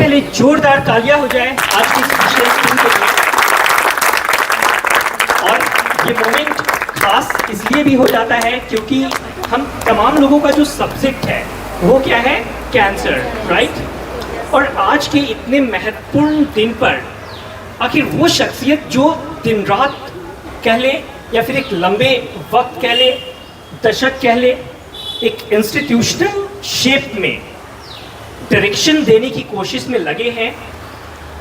पहले जोरदार तालियां हो जाए आज की इस विशेष दिन के लिए। और ये मोमेंट खास इसलिए भी हो जाता है क्योंकि हम तमाम लोगों का जो सब्जेक्ट है वो क्या है, कैंसर, राइट। और आज के इतने महत्वपूर्ण दिन पर आखिर वो शख्सियत जो दिन रात कह ले या फिर एक लंबे वक्त कह ले, दशक कह ले, एक इंस्टीट्यूशनल शेप में डायरेक्शन देने की कोशिश में लगे हैं,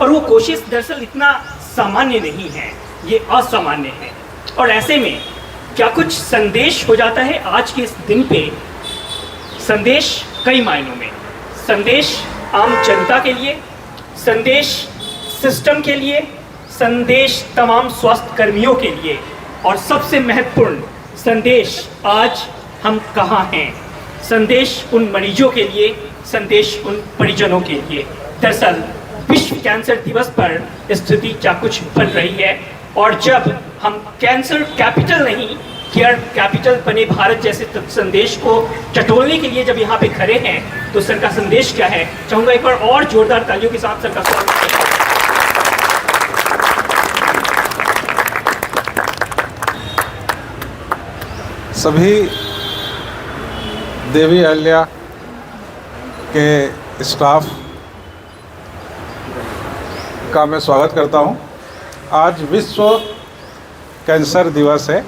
और वो कोशिश दरअसल इतना सामान्य नहीं है, ये असामान्य है। और ऐसे में क्या कुछ संदेश हो जाता है आज के इस दिन पे। संदेश कई मायनों में, संदेश आम जनता के लिए, संदेश सिस्टम के लिए, संदेश तमाम स्वास्थ्य कर्मियों के लिए, और सबसे महत्वपूर्ण संदेश आज हम कहाँ हैं, संदेश उन मरीजों के लिए, संदेश उन परिजनों के लिए। दरअसल विश्व कैंसर दिवस पर स्थिति क्या कुछ बन रही है, और जब हम कैंसर कैपिटल नहीं केयर कैपिटल बने भारत जैसे संदेश को टटोलने के लिए जब यहाँ पे खड़े हैं, तो सर का संदेश क्या है, चाहूंगा एक बार और जोरदार तालियों के साथ सर का स्वागत करें। सभी देवी अहिल्या के स्टाफ का मैं स्वागत करता हूं। आज विश्व कैंसर दिवस है।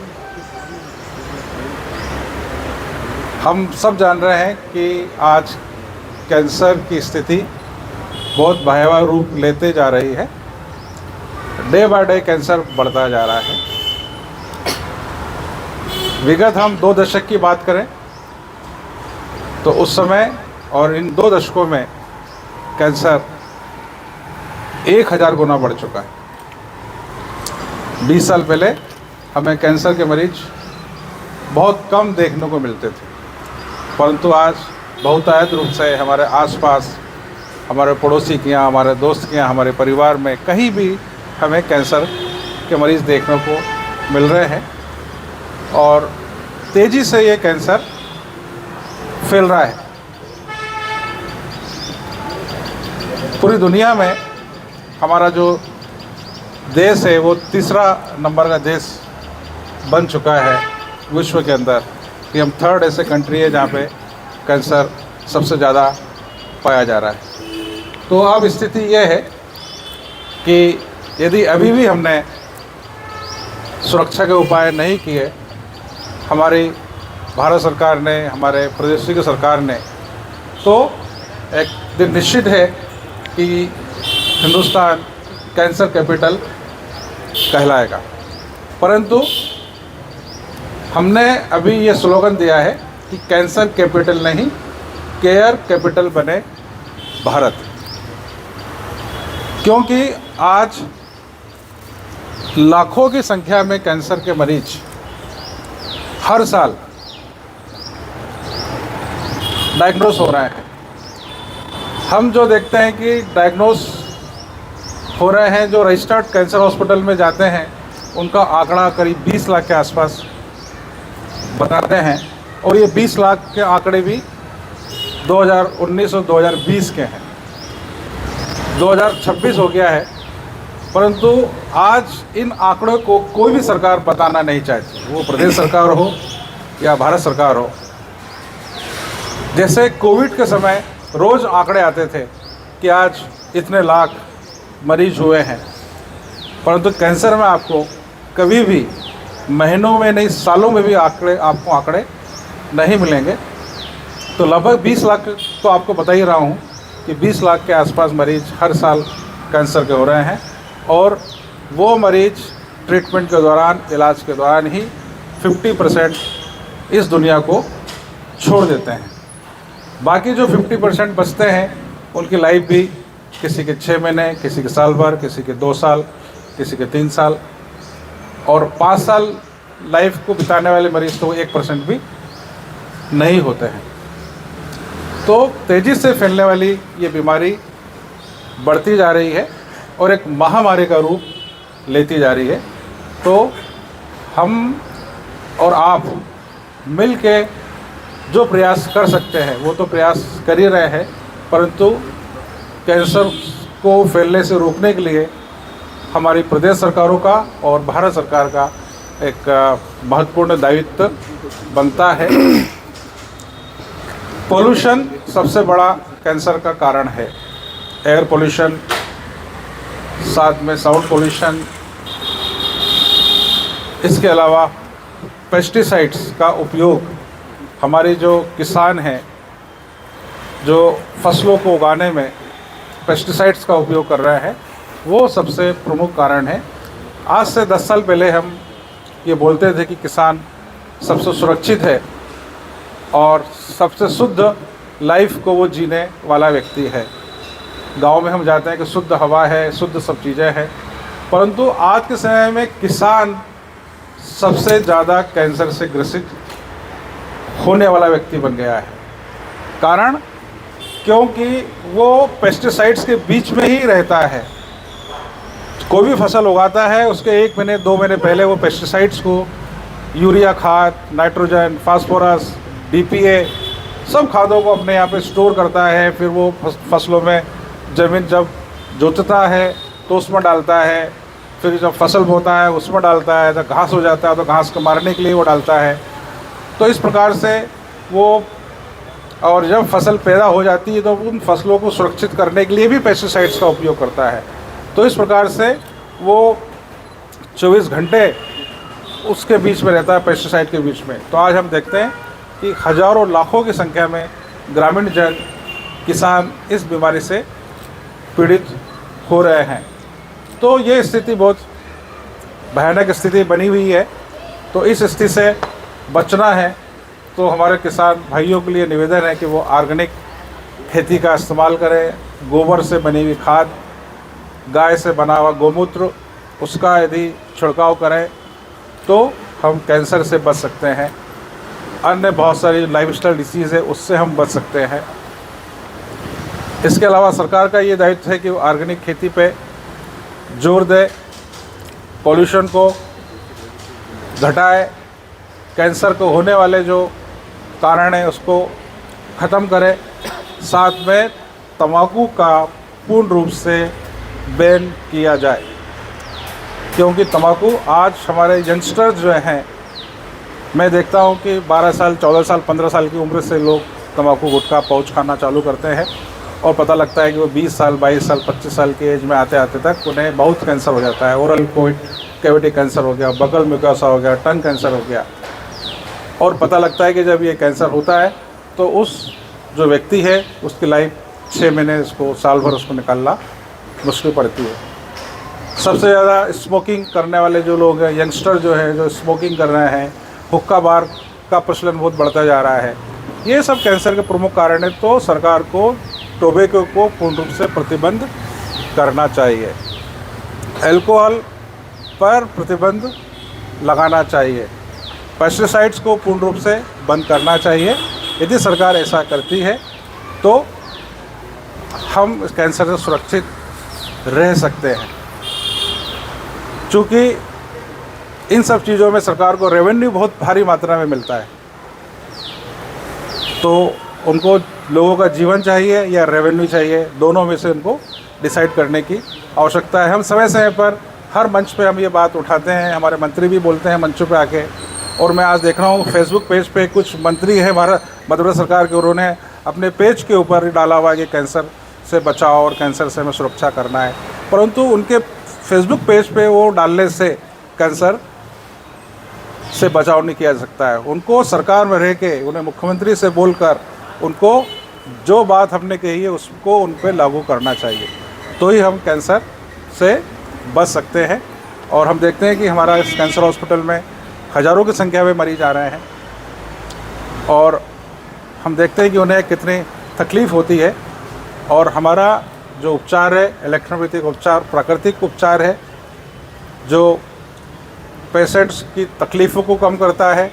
हम सब जान रहे हैं कि आज कैंसर की स्थिति बहुत भयावह रूप लेते जा रही है। डे बाय डे कैंसर बढ़ता जा रहा है। विगत हम 2 दशक की बात करें तो उस समय और इन 2 दशकों में कैंसर 1000 गुना बढ़ चुका है। 20 साल पहले हमें कैंसर के मरीज बहुत कम देखने को मिलते थे, परंतु आज बहुतायत रूप से हमारे आसपास, हमारे पड़ोसी के यहाँ, हमारे दोस्त के यहाँ, हमारे परिवार में कहीं भी हमें कैंसर के मरीज़ देखने को मिल रहे हैं। और तेज़ी से ये कैंसर फैल रहा है। पूरी दुनिया में हमारा जो देश है वो 3रा नंबर का देश बन चुका है विश्व के अंदर, कि हम 3rd ऐसे कंट्री है जहाँ पे कैंसर सबसे ज़्यादा पाया जा रहा है। तो अब स्थिति ये है कि यदि अभी भी हमने सुरक्षा के उपाय नहीं किए, हमारी भारत सरकार ने, हमारे प्रदेश की सरकार ने, तो एक दिन निश्चित है कि हिंदुस्तान कैंसर कैपिटल कहलाएगा। परंतु हमने अभी ये स्लोगन दिया है कि कैंसर कैपिटल नहीं, केयर कैपिटल बने भारत। क्योंकि आज लाखों की संख्या में कैंसर के मरीज हर साल डायग्नोस हो रहे हैं। हम जो देखते हैं कि डायग्नोस हो रहे हैं, जो रजिस्टर्ड कैंसर हॉस्पिटल में जाते हैं, उनका आंकड़ा करीब 20 लाख के आसपास बताते हैं। और ये 20 लाख के आंकड़े भी 2019 और 2020 के हैं। 2026 हो गया है, परंतु आज इन आंकड़ों को कोई भी सरकार बताना नहीं चाहती, वो प्रदेश सरकार हो या भारत सरकार हो। जैसे कोविड के समय रोज़ आंकड़े आते थे कि आज इतने लाख मरीज हुए हैं, परंतु कैंसर में आपको कभी भी महीनों में नहीं, सालों में भी आपको आंकड़े नहीं मिलेंगे। तो लगभग 20 लाख तो आपको बता ही रहा हूँ कि 20 लाख के आसपास मरीज हर साल कैंसर के हो रहे हैं। और वो मरीज ट्रीटमेंट के दौरान, इलाज के दौरान ही 50% इस दुनिया को छोड़ देते हैं। बाकी जो 50% बचते हैं उनकी लाइफ भी किसी के 6 महीने, किसी के साल भर, किसी के 2 साल, किसी के 3 साल, और 5 साल लाइफ को बिताने वाले मरीज तो 1% भी नहीं होते हैं। तो तेज़ी से फैलने वाली ये बीमारी बढ़ती जा रही है और एक महामारी का रूप लेती जा रही है। तो हम और आप मिल के जो प्रयास कर सकते हैं वो तो प्रयास कर ही रहे हैं, परंतु कैंसर को फैलने से रोकने के लिए हमारी प्रदेश सरकारों का और भारत सरकार का एक महत्वपूर्ण दायित्व बनता है। पोल्यूशन सबसे बड़ा कैंसर का कारण है। एयर पोल्यूशन, साथ में साउंड पोल्यूशन, इसके अलावा पेस्टिसाइड्स का उपयोग हमारे जो किसान हैं, जो फसलों को उगाने में पेस्टिसाइड्स का उपयोग कर रहे हैं, वो सबसे प्रमुख कारण है। आज से 10 साल पहले हम ये बोलते थे कि किसान सबसे सुरक्षित है और सबसे शुद्ध लाइफ को वो जीने वाला व्यक्ति है। गांव में हम जाते हैं कि शुद्ध हवा है, शुद्ध सब चीज़ें हैं, परंतु आज के समय में किसान सबसे ज़्यादा कैंसर से ग्रसित होने वाला व्यक्ति बन गया है। कारण क्योंकि वो पेस्टिसाइड्स के बीच में ही रहता है। कोई भी फसल उगाता है, उसके 1 महीने 2 महीने पहले वो पेस्टिसाइड्स को, यूरिया खाद, नाइट्रोजन, फास्फोरस, DPA, सब खादों को अपने यहाँ पे स्टोर करता है। फिर वो फसलों में ज़मीन जब जोतता है तो उसमें डालता है, फिर जब फसल बोता है उसमें डालता है, जब घास हो जाता है तो घास को मारने के लिए वो डालता है। तो इस प्रकार से वो, और जब फसल पैदा हो जाती है तो उन फसलों को सुरक्षित करने के लिए भी पेस्टिसाइड्स का उपयोग करता है। तो इस प्रकार से वो 24 घंटे उसके बीच में रहता है, पेस्टिसाइड के बीच में। तो आज हम देखते हैं कि हज़ारों लाखों की संख्या में ग्रामीण जन, किसान इस बीमारी से पीड़ित हो रहे हैं। तो ये स्थिति बहुत भयानक स्थिति बनी हुई है। तो इस स्थिति से बचना है तो हमारे किसान भाइयों के लिए निवेदन है कि वो ऑर्गेनिक खेती का इस्तेमाल करें। गोबर से बनी हुई खाद, गाय से बना हुआ गोमूत्र, उसका यदि छिड़काव करें तो हम कैंसर से बच सकते हैं। अन्य बहुत सारी लाइफस्टाइल डिसीज़ है, उससे हम बच सकते हैं। इसके अलावा सरकार का ये दायित्व है कि वो ऑर्गेनिक खेती पे जोर दे, पॉल्यूशन को घटाए, कैंसर को होने वाले जो कारण है उसको ख़त्म करे, साथ में तंबाकू का पूर्ण रूप से बैन किया जाए। क्योंकि तंबाकू आज हमारे यंगस्टर्स जो हैं, मैं देखता हूं कि 12 साल, 14 साल, 15 साल की उम्र से लोग तंबाकू गुटखा पाउच खाना चालू करते हैं और पता लगता है कि वो 20 साल, 22 साल, 25 साल की एज में आते आते तक उन्हें बहुत कैंसर हो जाता है। ओरल कैविटी कैंसर हो गया, बगल म्यूकोसा हो गया, टंग कैंसर हो गया। और पता लगता है कि जब ये कैंसर होता है तो उस जो व्यक्ति है उसकी लाइफ 6 महीने, उसको साल भर उसको निकालना मुश्किल पड़ती है। सबसे ज़्यादा स्मोकिंग करने वाले जो लोग हैं, यंगस्टर जो है, जो स्मोकिंग कर रहे हैं, हुक्का बार का प्रचलन बहुत बढ़ता जा रहा है। ये सब कैंसर के प्रमुख कारण है। तो सरकार को टोबैको को पूर्ण रूप से प्रतिबंध करना चाहिए, अल्कोहल पर प्रतिबंध लगाना चाहिए, पेस्टिसाइड्स को पूर्ण रूप से बंद करना चाहिए। यदि सरकार ऐसा करती है तो हम कैंसर से सुरक्षित रह सकते हैं। चूँकि इन सब चीज़ों में सरकार को रेवेन्यू बहुत भारी मात्रा में मिलता है, तो उनको लोगों का जीवन चाहिए या रेवेन्यू चाहिए, दोनों में से उनको डिसाइड करने की आवश्यकता है। हम समय समय पर हर मंच पे हम ये बात उठाते हैं, हमारे मंत्री भी बोलते हैं मंचों पे आके। और मैं आज देख रहा हूँ फेसबुक पेज पे कुछ मंत्री हैं भारत मध्य प्रदेश सरकार के, उन्होंने अपने पेज के ऊपर डाला हुआ कि कैंसर से बचाव और कैंसर से हमें सुरक्षा करना है, परंतु उनके फेसबुक पेज पे वो डालने से कैंसर से बचाव नहीं किया जा सकता है। उनको सरकार में रह के, उन्हें मुख्यमंत्री से बोलकर उनको जो बात हमने कही है उसको उन पर लागू करना चाहिए, तो ही हम कैंसर से बच सकते हैं। और हम देखते हैं कि हमारा इस कैंसर हॉस्पिटल में हज़ारों की संख्या में मरीज आ रहे हैं और हम देखते हैं कि उन्हें कितनी तकलीफ़ होती है। और हमारा जो उपचार है, इलेक्ट्रोपैथिक उपचार, प्राकृतिक उपचार है, जो पेशेंट्स की तकलीफ़ों को कम करता है,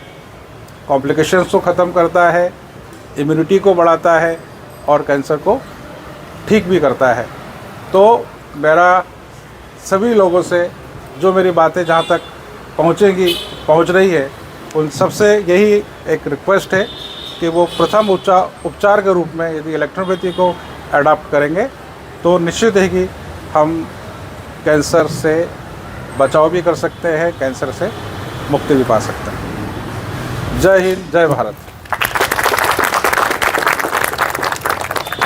कॉम्प्लिकेशंस को ख़त्म करता है, इम्यूनिटी को बढ़ाता है और कैंसर को ठीक भी करता है। तो मेरा सभी लोगों से जो मेरी बातें जहाँ तक पहुँच रही है, उन सबसे यही एक रिक्वेस्ट है कि वो प्रथम उपचार के रूप में यदि इलेक्ट्रोपैथी को अडॉप्ट करेंगे तो तो निश्चित है कि हम कैंसर से बचाव भी कर सकते हैं, कैंसर से मुक्ति भी पा सकते हैं। जय हिंद, जय Bharat.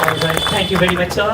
All right. Thank you very much, sir.